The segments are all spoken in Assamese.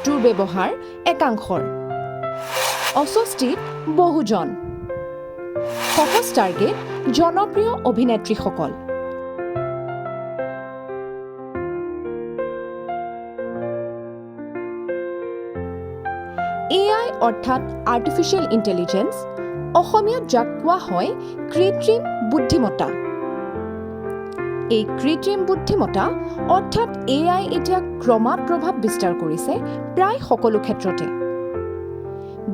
ফটোৰ ব্যৱহাৰ একাংশৰ অস্বস্তিত বহুজন সহজ টাৰ্গেট জনপ্ৰিয় অভিনেত্ৰীসকল AI অৰ্থাৎ আৰ্টিফিচিয়েল ইণ্টেলিজেন্স অসমীয়াত যাক কোৱা হয় কৃত্ৰিম বুদ্ধিমত্তা এই কৃত্ৰিম বুদ্ধিমত্তা অৰ্থাৎ AI এতিয়া ক্ৰমাৎ প্ৰভাৱ বিস্তাৰ কৰিছে প্ৰায় সকলো ক্ষেত্ৰতে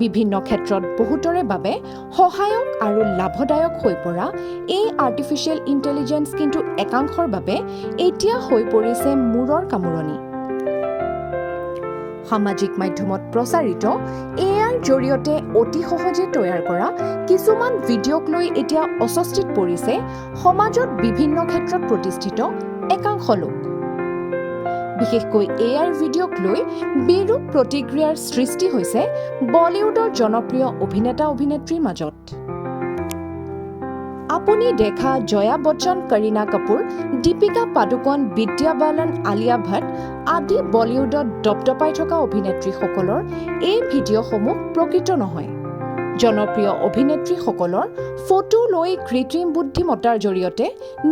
বিভিন্ন ক্ষেত্ৰত বহুতৰে বাবে সহায়ক আৰু লাভদায়ক হৈ পৰা এই আৰ্টিফিচিয়েল ইণ্টেলিজেন্স কিন্তু একাংশৰ বাবে এতিয়া হৈ পৰিছে মূৰৰ কামোৰণি সামাজিক মাধ্যমত প্ৰচাৰিত AIৰ জৰিয়তে অতি সহজে তৈয়াৰ কৰা কিছুমান ভিডিঅ'ক লৈ এতিয়া অস্বস্তিত পৰিছে সমাজত বিভিন্ন ক্ষেত্ৰত প্ৰতিষ্ঠিত একাংশ লোক বিশেষকৈ AIৰ ভিডিঅ'ক লৈ বিৰূপ প্ৰতিক্ৰিয়াৰ সৃষ্টি হৈছে বলিউডৰ জনপ্ৰিয় অভিনেতা-অভিনেত্ৰীৰ মাজত আপুনি দেখা জয়া বচ্চন কৰীনা কাপুৰ দীপিকা পাডুকন বিদ্যা বালন আলিয়া ভাট আদি বলিউডত দপদপাই থকা অভিনেত্ৰীসকলৰ এই ভিডিঅ'সমূহ প্ৰকৃত নহয় জনপ্ৰিয় অভিনেত্ৰীসকলৰ ফটো লৈ কৃত্ৰিম বুদ্ধিমত্তাৰ জৰিয়তে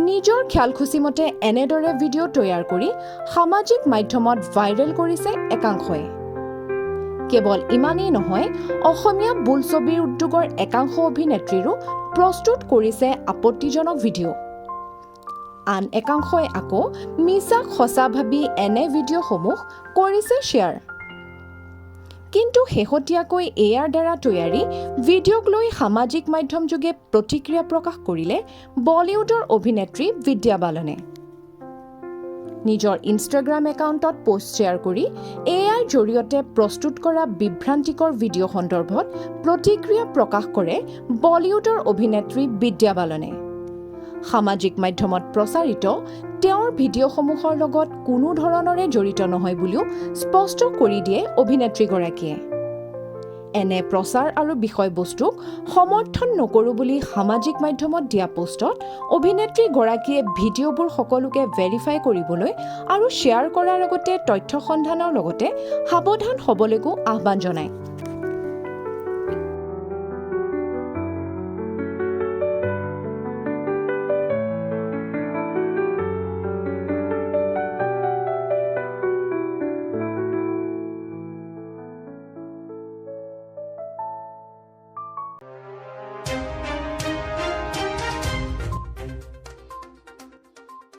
নিজৰ খিয়ালখুচিমতে এনেদৰে ভিডিঅ' তৈয়াৰ কৰি সামাজিক মাধ্যমত ভাইৰেল কৰিছে একাংশই কেৱল ইমানেই নহয় অসমীয়া বোলছবিৰ উদ্যোগৰ একাংশ অভিনেত্ৰীৰো প্ৰস্তুত কৰিছে আপত্তিজনক ভিডিঅ' আন একাংশই আকৌ মিছাক সঁচা ভাবি এনে ভিডিঅ'সমূহ কৰিছে শ্বেয়াৰ কিন্তু শেহতীয়াকৈ AIৰ দ্বাৰা তৈয়াৰী ভিডিঅ'ক লৈ সামাজিক মাধ্যম যোগে প্ৰতিক্ৰিয়া প্ৰকাশ কৰিলে বলিউডৰ অভিনেত্ৰী বিদ্যা বালনে নিজৰ ইনষ্টাগ্ৰাম একাউণ্টত পোষ্ট শ্বেয়াৰ কৰি AIৰ জৰিয়তে প্ৰস্তুত কৰা বিভ্ৰান্তিকৰ ভিডিঅ' সন্দৰ্ভত প্ৰতিক্ৰিয়া প্ৰকাশ কৰে বলিউডৰ অভিনেত্ৰী বিদ্যা বালনে সামাজিক মাধ্যমত প্ৰচাৰিত তেওঁৰ ভিডিঅ'সমূহৰ লগত কোনো ধৰণৰে জড়িত নহয় বুলিও স্পষ্ট কৰি দিয়ে অভিনেত্ৰীগৰাকীয়ে এনে প্ৰচাৰ আৰু বিষয়বস্তুক সমৰ্থন নকৰোঁ বুলি সামাজিক মাধ্যমত দিয়া পোষ্টত অভিনেত্ৰীগৰাকীয়ে ভিডিঅ'বোৰ সকলোকে ভেৰিফাই কৰিবলৈ আৰু শ্বেয়াৰ কৰাৰ লগতে তথ্য সন্ধানৰ লগতে সাৱধান হ'বলৈকো আহ্বান জনায়